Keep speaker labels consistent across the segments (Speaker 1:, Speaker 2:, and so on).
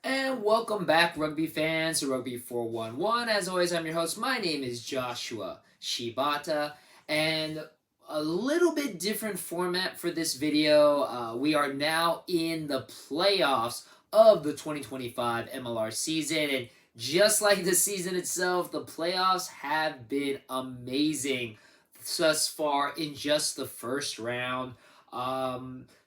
Speaker 1: And welcome back, rugby fans, to Rugby411. As always, I'm your host. My name is Joshua Shibata, and a little bit different format for this video. We are now in the playoffs of the 2025 MLR season, and just like the season itself, the playoffs have been amazing thus far in just the first round.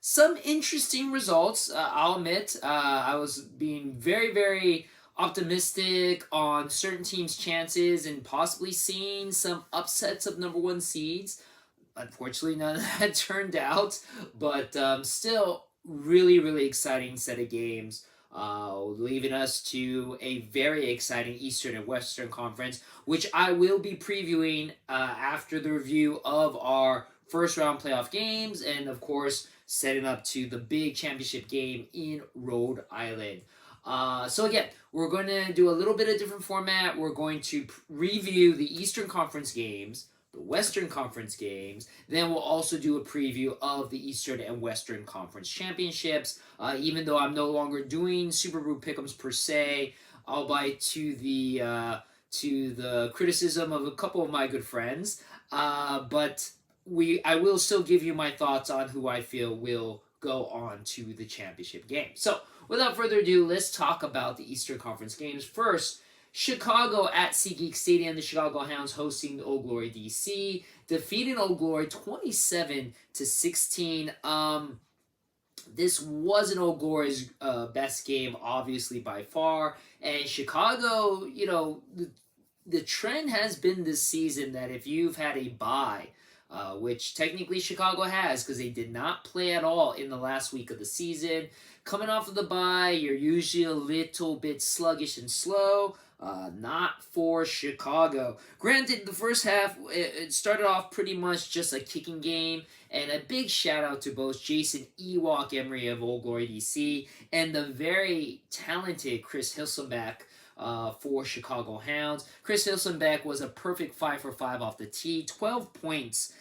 Speaker 1: Some interesting results, I'll admit. I was being very optimistic on certain teams' chances and possibly seeing some upsets of number one seeds. Unfortunately, none of that turned out, but still, really exciting set of games. Leaving us to a very exciting Eastern and Western Conference, which I will be previewing after the review of our first round playoff games, and of course, setting up to the big championship game in Rhode Island. So again, we're going to do a little bit of different format. We're going to review the Eastern Conference games, the Western Conference games. Then we'll also do a preview of the Eastern and Western Conference Championships. Even though I'm no longer doing Super Bowl pick'ems per se, albeit to the criticism of a couple of my good friends. But I will still give you my thoughts on who I feel will go on to the championship game. So without further ado, let's talk about the Eastern Conference games. First, Chicago at SeatGeek Stadium. The Chicago Hounds hosting Old Glory DC, defeating Old Glory 27-16. This wasn't Old Glory's best game, obviously, by far. And Chicago, the trend has been this season that if you've had a bye, which technically Chicago has because they did not play at all in the last week of the season. Coming off of the bye, you're usually a little bit sluggish and slow. Not for Chicago. Granted, the first half, it started off pretty much just a kicking game, and a big shout out to both Jason Ewok Emery of Old Glory DC and the very talented Chris Hilsenbeck for Chicago Hounds. Chris Hilsenbeck was a perfect 5 for 5 off the tee, 12 points,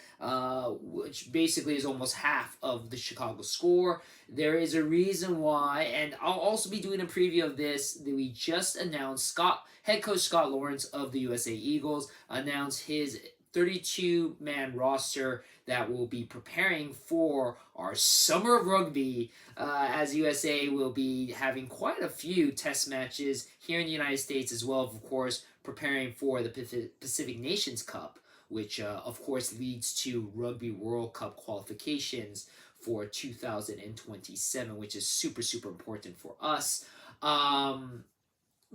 Speaker 1: which basically is almost half of the Chicago score. There is a reason why, and I'll also be doing a preview of this, that we just announced head coach Scott Lawrence of the USA Eagles announced his 32-man roster that will be preparing for our summer of rugby, as USA will be having quite a few test matches here in the United States, as well, of course, preparing for the Pacific Nations Cup, which, of course, leads to Rugby World Cup qualifications for 2027, which is super important for us.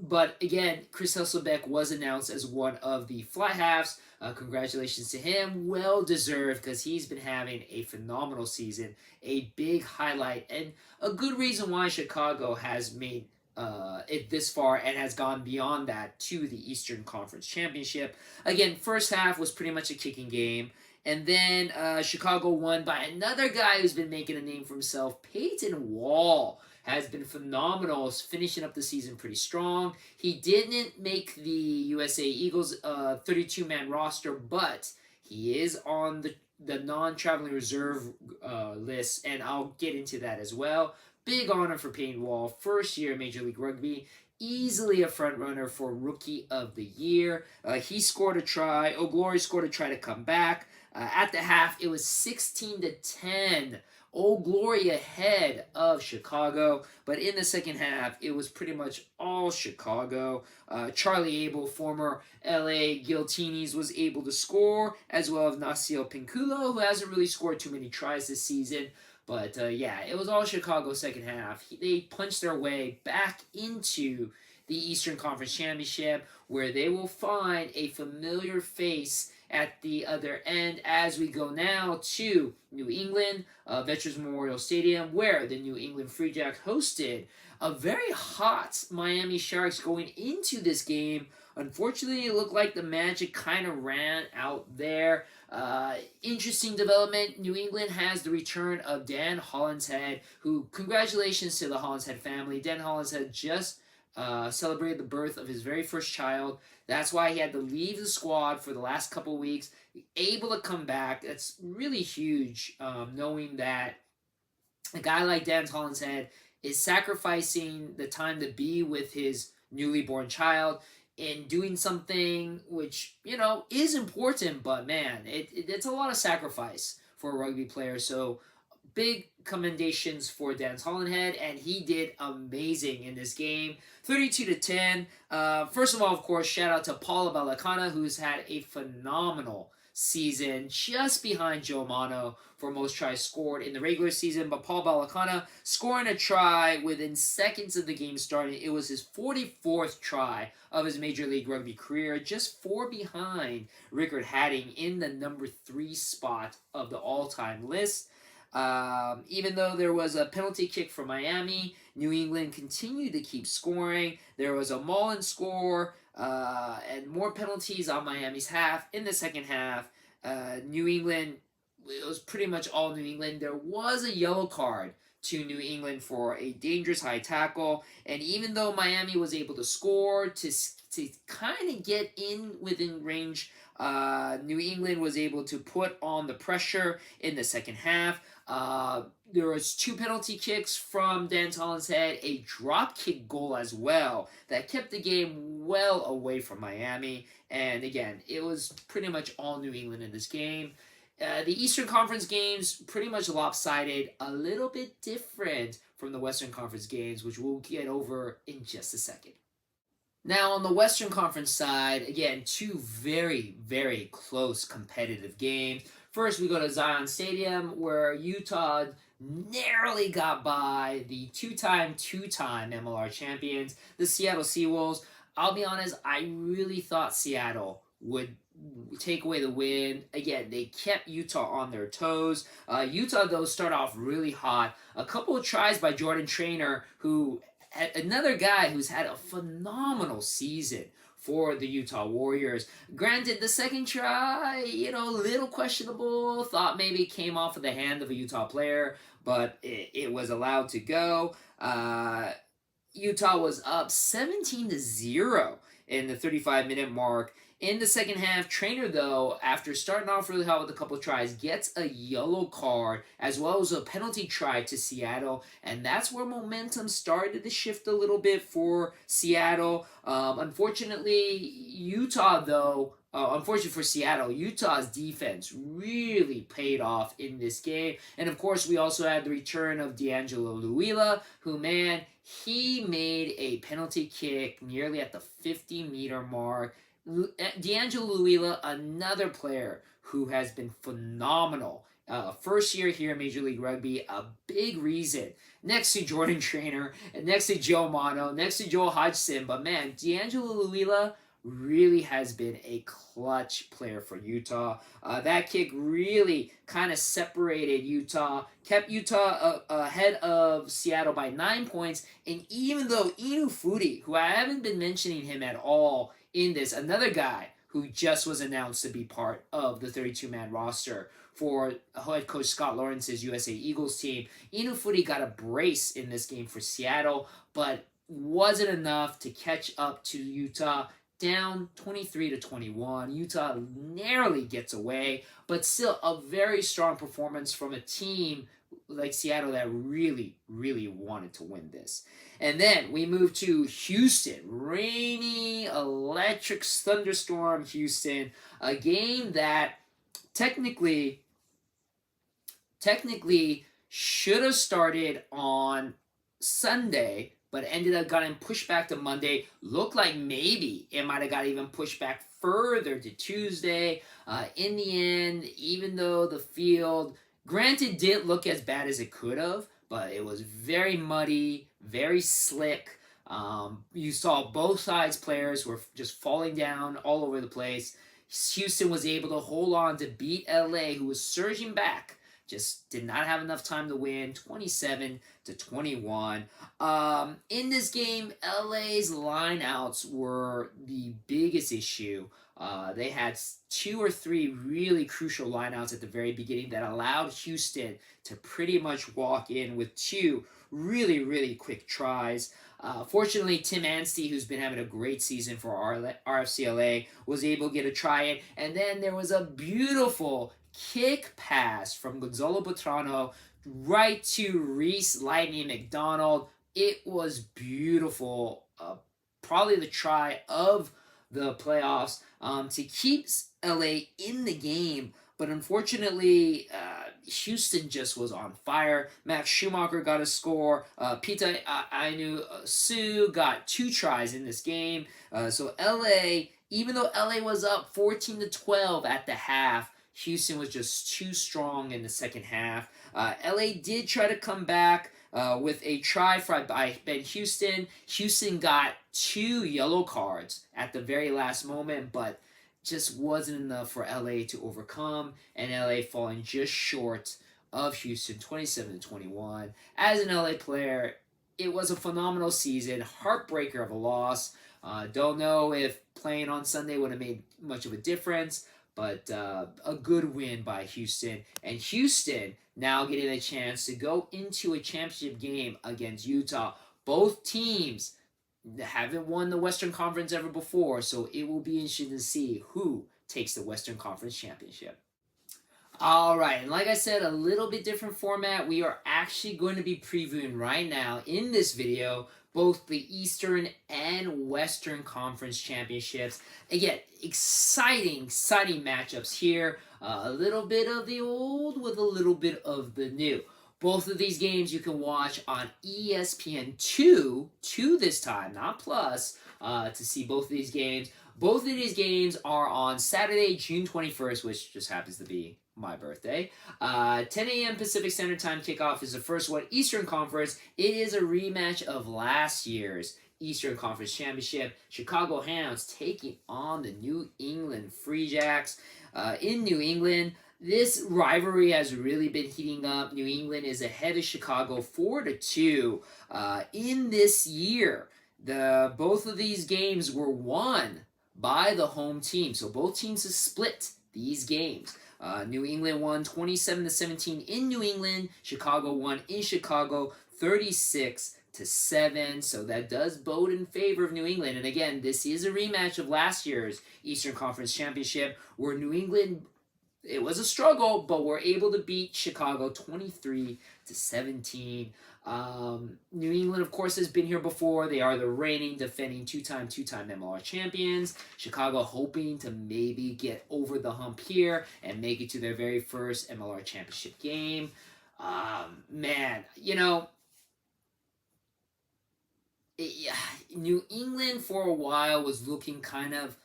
Speaker 1: But again, Chris Hilsenbeck was announced as one of the fly halves. Congratulations to him. Well deserved because he's been having a phenomenal season, a big highlight, and a good reason why Chicago has made it this far and has gone beyond that to the Eastern Conference Championship. Again, first half was pretty much a kicking game. And then Chicago won by another guy who's been making a name for himself, Peyton Wall. Has been phenomenal, finishing up the season pretty strong. He didn't make the USA Eagles 32-man roster, but he is on the non-traveling reserve list, and I'll get into that as well. Big honor for Peyton Wall, first year in Major League Rugby. Easily a front runner for Rookie of the Year. He scored a try. O'Glory scored a try to come back. At the half, it was 16-10. Old Glory ahead of Chicago, but in the second half, it was pretty much all Chicago. Charlie Abel, former LA Guillotines, was able to score, as well as Nacio Pinculo, who hasn't really scored too many tries this season. But yeah, it was all Chicago second half. They punched their way back into the Eastern Conference Championship, where they will find a familiar face at the other end as we go now to New England, Veterans Memorial Stadium, where the New England Free Jacks hosted a very hot Miami Sharks going into this game. Unfortunately, it looked like the magic kind of ran out there. Interesting development. New England has the return of Dan Hollinshead, who, congratulations to the Hollinshead family. Dan Hollinshead just celebrated the birth of his very first child. That's why he had to leave the squad for the last couple of weeks. Able to come back. That's really huge, knowing that a guy like Dan Hollinshead is sacrificing the time to be with his newly born child in doing something which, is important, but man, it's a lot of sacrifice for a rugby player. So big commendations for Dan Hollenhead, and he did amazing in this game. 32 to 10. First of all, of course, shout out to Paula Balakana, who's had a phenomenal season, just behind Joe Mano for most tries scored in the regular season. But Paul Balakana scoring a try within seconds of the game starting. It was his 44th try of his Major League Rugby career, just 4 behind Rickard Hadding in the number 3 spot of the all-time list. Even though there was a penalty kick for Miami, New England continued to keep scoring. There was a maul-in score and more penalties on Miami's half in the second half. New England, it was pretty much all New England. There was a yellow card to New England for a dangerous high tackle, and even though Miami was able to score to kind of get in within range, New England was able to put on the pressure in the second half. There was 2 penalty kicks from Dan Hollenhead, a drop kick goal as well that kept the game well away from Miami. And again, it was pretty much all New England in this game. The Eastern Conference games pretty much lopsided, a little bit different from the Western Conference games, which we'll get over in just a second. Now, on the Western Conference side, again, 2 very, very close competitive games. First, we go to Zion Stadium, where Utah narrowly got by the two-time MLR champions, the Seattle Seawolves. I'll be honest, I really thought Seattle would take away the win. Again, they kept Utah on their toes. Utah, though, started off really hot. A couple of tries by Jordan Traynor, who another guy who's had a phenomenal season for the Utah Warriors. Granted, the second try, a little questionable. Thought maybe it came off of the hand of a Utah player, but it was allowed to go. Utah was up 17-0 in the 35-minute mark. In the second half, Traynor, though, after starting off really hot with a couple of tries, gets a yellow card as well as a penalty try to Seattle, and that's where momentum started to shift a little bit for Seattle. Unfortunately for Seattle, Utah's defense really paid off in this game. And of course, we also had the return of D'Angelo Luila, who, man, he made a penalty kick nearly at the 50-meter mark. D'Angelo Luila, another player who has been phenomenal. First year here in Major League Rugby, a big reason. Next to Jordan Traynor, and next to Joe Mano, next to Joel Hodgson. But man, D'Angelo Luila really has been a clutch player for Utah. That kick really kind of separated Utah, kept Utah ahead of Seattle by 9 points. And even though Inu Fudi, who I haven't been mentioning him at all in this, another guy who just was announced to be part of the 32-man roster for head coach Scott Lawrence's USA Eagles team. Inu Fudi got a brace in this game for Seattle, but wasn't enough to catch up to Utah. Down 23-21. Utah narrowly gets away, but still a very strong performance from a team like Seattle that really, really wanted to win this. And then we move to Houston. Rainy, electric thunderstorm Houston. A game that technically should have started on Sunday, but ended up getting pushed back to Monday. Looked like maybe it might have got even pushed back further to Tuesday. In the end, even though the field, granted, didn't look as bad as it could have, but it was very muddy, very slick. You saw both sides players were just falling down all over the place. Houston was able to hold on to beat LA, who was surging back. Just did not have enough time to win, 27-21. In this game, LA's lineouts were the biggest issue. They had 2 or 3 really crucial lineouts at the very beginning that allowed Houston to pretty much walk in with 2 really, really quick tries. Fortunately, Tim Anstey, who's been having a great season for RFCLA, was able to get a try in. And then there was a beautiful kick pass from Gonzalo Butrano, right to Reese Lightning McDonald. It was beautiful. Probably the try of the playoffs to keep LA in the game. But unfortunately, Houston just was on fire. Max Schumacher got a score. Pita Ainu Sue got 2 tries in this game. So LA, even though LA was up 14-12 at the half, Houston was just too strong in the second half. LA did try to come back with a try by Ben Houston. Houston got 2 yellow cards at the very last moment, but just wasn't enough for LA to overcome, and LA falling just short of Houston 27-21. As an LA player, it was a phenomenal season, heartbreaker of a loss. Don't know if playing on Sunday would have made much of a difference, but a good win by Houston. And Houston now getting a chance to go into a championship game against Utah. Both teams haven't won the Western Conference ever before, so it will be interesting to see who takes the Western Conference Championship. All right, and like I said, a little bit different format. We are actually going to be previewing right now in this video both the Eastern and Western Conference Championships. Again, exciting matchups here. A little bit of the old with a little bit of the new. Both of these games you can watch on ESPN2 this time, not Plus, to see both of these games. Both of these games are on Saturday, June 21st, which just happens to be my birthday. 10 a.m. Pacific Standard Time kickoff is the first one. Eastern Conference, it is a rematch of last year's Eastern Conference Championship. Chicago Hounds taking on the New England Free Jacks in New England. This rivalry has really been heating up. New England is ahead of Chicago 4-2 in this year. Both of these games were won by the home team, so both teams have split these games. New England won 27-17 in New England. Chicago won in Chicago 36-7. So that does bode in favor of New England. And again, this is a rematch of last year's Eastern Conference Championship, where New England, it was a struggle, but were able to beat Chicago 23-17. New England, of course, has been here before. They are the reigning, defending two-time MLR champions. Chicago hoping to maybe get over the hump here and make it to their very first MLR championship game. Man, you know, New England for a while was looking kind of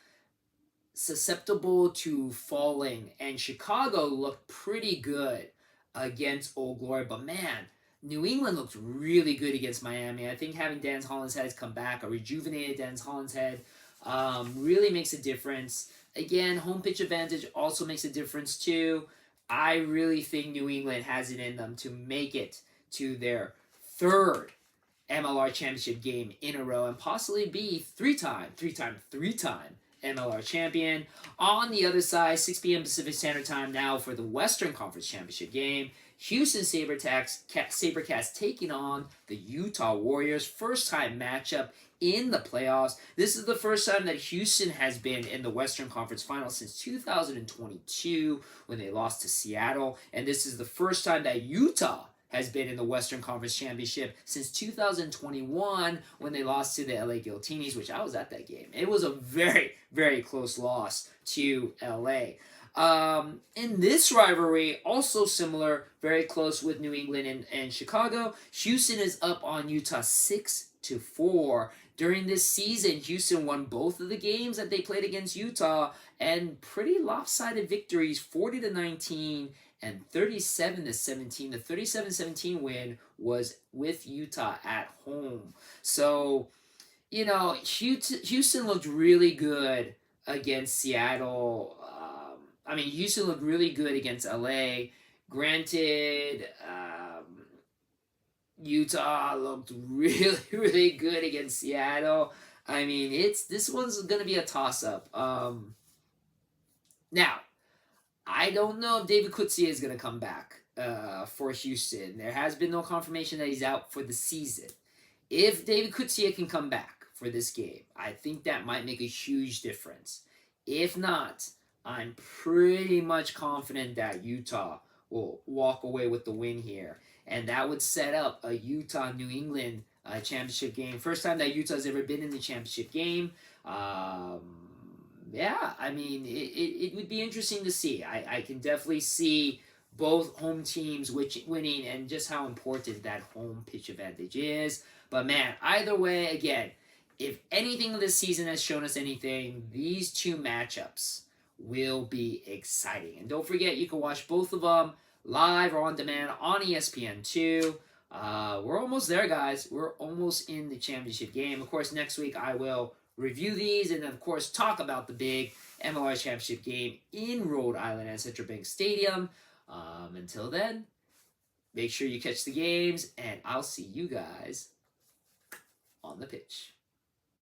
Speaker 1: susceptible to falling, and Chicago looked pretty good against Old Glory, but man, New England looked really good against Miami. I think having Dan Hollinshead come back, a rejuvenated Dan Hollinshead, really makes a difference. Again, home pitch advantage also makes a difference too. I really think New England has it in them to make it to their third MLR championship game in a row and possibly be three-time MLR champion. On the other side, 6 p.m. Pacific Standard Time now for the Western Conference Championship game. Houston SaberCats taking on the Utah Warriors. First time matchup in the playoffs. This is the first time that Houston has been in the Western Conference Finals since 2022 when they lost to Seattle. And this is the first time that Utah has been in the Western Conference Championship since 2021 when they lost to the LA Guiltinis, which I was at that game. It was a very, very close loss to LA. In this rivalry, also similar, very close with New England and Chicago, Houston is up on Utah 6-4. During this season, Houston won both of the games that they played against Utah, and pretty lopsided victories, 40-19 and 37-17. The 37-17 win was with Utah at home. So, you know, Houston looked really good against Seattle. Houston looked really good against LA. Granted, Utah looked really, really good against Seattle. I mean, this one's going to be a toss-up. Now, I don't know if David Kutsia is going to come back for Houston. There has been no confirmation that he's out for the season. If David Kutsia can come back for this game, I think that might make a huge difference. If not, I'm pretty much confident that Utah will walk away with the win here. and that would set up a Utah-New England championship game. First time that Utah's ever been in the championship game. Yeah, I mean, it would be interesting to see. I can definitely see both home teams winning and just how important that home pitch advantage is. But man, either way, again, if anything this season has shown us anything, these two matchups will be exciting. And don't forget, you can watch both of them live or on demand on ESPN2. We're almost there, guys. We're almost in the championship game. Of course, next week I will review these and, of course, talk about the big MLR championship game in Rhode Island at Central Bank Stadium. Until then, make sure you catch the games, and I'll see you guys on the pitch.